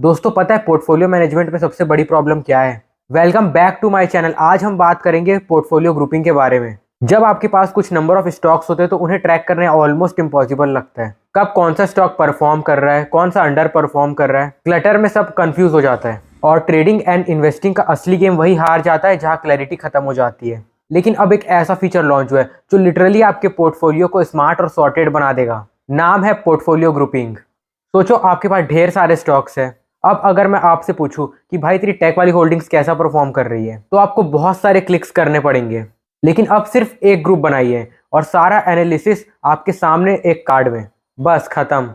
दोस्तों पता है पोर्टफोलियो मैनेजमेंट में सबसे बड़ी प्रॉब्लम क्या है? Welcome back to my channel. आज हम बात करेंगे पोर्टफोलियो ग्रुपिंग के बारे में। जब आपके पास कुछ नंबर ऑफ स्टॉक्स होते हैं तो उन्हें ट्रैक करना ऑलमोस्ट इम्पॉसिबल लगता है। कब कौन सा स्टॉक परफॉर्म कर रहा है, कौन सा अंडर परफॉर्म कर रहा है, क्लटर में सब कंफ्यूज हो जाता है और ट्रेडिंग एंड इन्वेस्टिंग का असली गेम वही हार जाता है जहाँ क्लैरिटी खत्म हो जाती है। लेकिन अब एक ऐसा फीचर लॉन्च हुआ है जो लिटरली आपके पोर्टफोलियो को स्मार्ट और सॉर्टेड बना देगा। नाम है पोर्टफोलियो ग्रुपिंग। सोचो आपके पास ढेर सारे स्टॉक्स हैं। अब अगर मैं आपसे पूछूं कि भाई तेरी टेक वाली होल्डिंग्स कैसा परफॉर्म कर रही है, तो आपको बहुत सारे क्लिक्स करने पड़ेंगे। लेकिन अब सिर्फ एक ग्रुप बनाइए और सारा एनालिसिस आपके सामने एक कार्ड में, बस खत्म।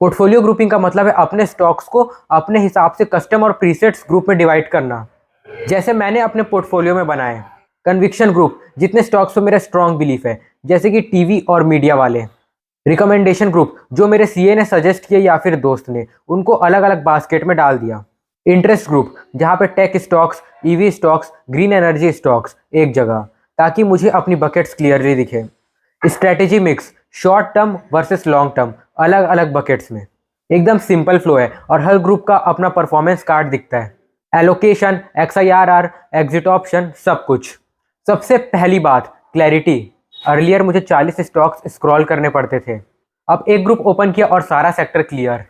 पोर्टफोलियो ग्रुपिंग का मतलब है अपने स्टॉक्स को अपने हिसाब से कस्टम और प्रीसेट्स ग्रुप में डिवाइड करना। जैसे मैंने अपने पोर्टफोलियो में बनाए कन्विक्शन ग्रुप, जितने स्टॉक्स पे मेरा स्ट्रॉन्ग बिलीफ है, जैसे कि टीवी और मीडिया वाले। रिकमेंडेशन ग्रुप, जो मेरे सीए ने सजेस्ट किए या फिर दोस्त ने, उनको अलग अलग बास्केट में डाल दिया। इंटरेस्ट ग्रुप, जहाँ पे tech stocks, EV stocks, green energy stocks एक जगह, ताकि मुझे अपनी बकेट्स क्लियरली दिखे। Strategy mix, short term versus long term, अलग अलग बकेट्स में। एकदम सिंपल फ्लो है और हर ग्रुप का अपना परफॉर्मेंस कार्ड दिखता है। एलोकेशन, XIRR, एग्जिट ऑप्शन, सब कुछ। सबसे पहली बात, क्लैरिटी। अर्लियर मुझे 40 स्टॉक्स स्क्रॉल करने पड़ते थे, अब एक ग्रुप ओपन किया और सारा सेक्टर क्लियर।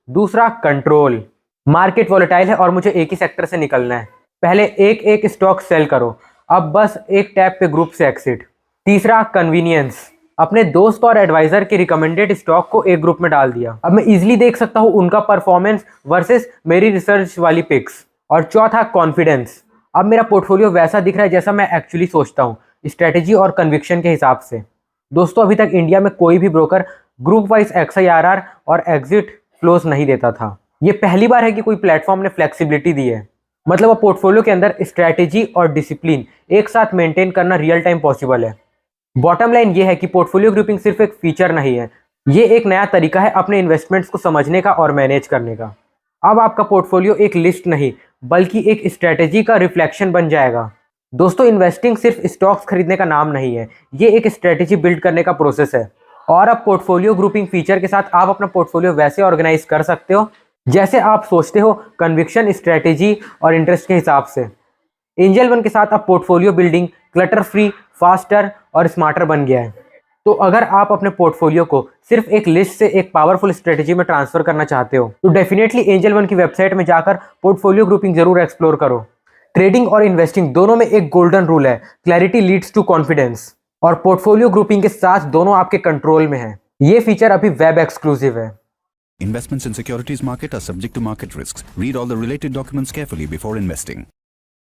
दूसरा, कंट्रोल। मार्केट वॉलेटाइल है और मुझे एक ही सेक्टर से निकलना है, पहले एक एक स्टॉक सेल करो, अब बस एक टैप पे ग्रुप से एक्सिट। तीसरा, कन्वीनियंस। अपने दोस्त और एडवाइजर के रिकमेंडेड स्टॉक को एक ग्रुप में डाल दिया, अब मैं इजीली देख सकता हूँ उनका परफॉर्मेंस वर्सेस मेरी रिसर्च वाली पिक्स। और चौथा, कॉन्फिडेंस। अब मेरा पोर्टफोलियो वैसा दिख रहा है जैसा मैं एक्चुअली सोचता हूँ, स्ट्रेटेजी और कन्विक्शन के हिसाब से। दोस्तों अभी तक इंडिया में कोई भी ब्रोकर ग्रुप वाइज XIRR और एग्जिट फ्लोस नहीं देता था। ये पहली बार है कि कोई प्लेटफॉर्म ने फ्लेक्सिबिलिटी दी है। मतलब अब पोर्टफोलियो के अंदर स्ट्रेटेजी और डिसिप्लिन एक साथ मेंटेन करना रियल टाइम पॉसिबल है। बॉटम लाइन ये है कि पोर्टफोलियो ग्रुपिंग सिर्फ एक फीचर नहीं है, ये एक नया तरीका है अपने इन्वेस्टमेंट्स को समझने का और मैनेज करने का। अब आपका पोर्टफोलियो एक लिस्ट नहीं बल्कि एक स्ट्रेटेजी का रिफ्लेक्शन बन जाएगा। दोस्तों इन्वेस्टिंग सिर्फ स्टॉक्स खरीदने का नाम नहीं है, ये एक स्ट्रेटेजी बिल्ड करने का प्रोसेस है। और अब पोर्टफोलियो ग्रुपिंग फीचर के साथ आप अपना पोर्टफोलियो वैसे ऑर्गेनाइज कर सकते हो जैसे आप सोचते हो, कन्विक्शन, स्ट्रेटेजी और इंटरेस्ट के हिसाब से। एंजल वन के साथ अब portfolio building clutter free, faster और स्मार्टर बन गया है। तो अगर आप अपने पोर्टफोलियो को सिर्फ एक लिस्ट से एक पावरफुल स्ट्रेटेजी में ट्रांसफर करना चाहते हो तो डेफिनेटली एंजल वन की वेबसाइट में जाकर पोर्टफोलियो ग्रुपिंग जरूर एक्सप्लोर करो। ट्रेडिंग और इन्वेस्टिंग दोनों में एक गोल्डन रूल है, क्लैरिटी लीड्स टू कॉन्फिडेंस, और पोर्टफोलियो ग्रुपिंग के साथ दोनों आपके कंट्रोल में है। ये फीचर अभी वेब एक्सक्लूसिव है। Investments in securities market are subject to market risks. Read all the related documents carefully before investing.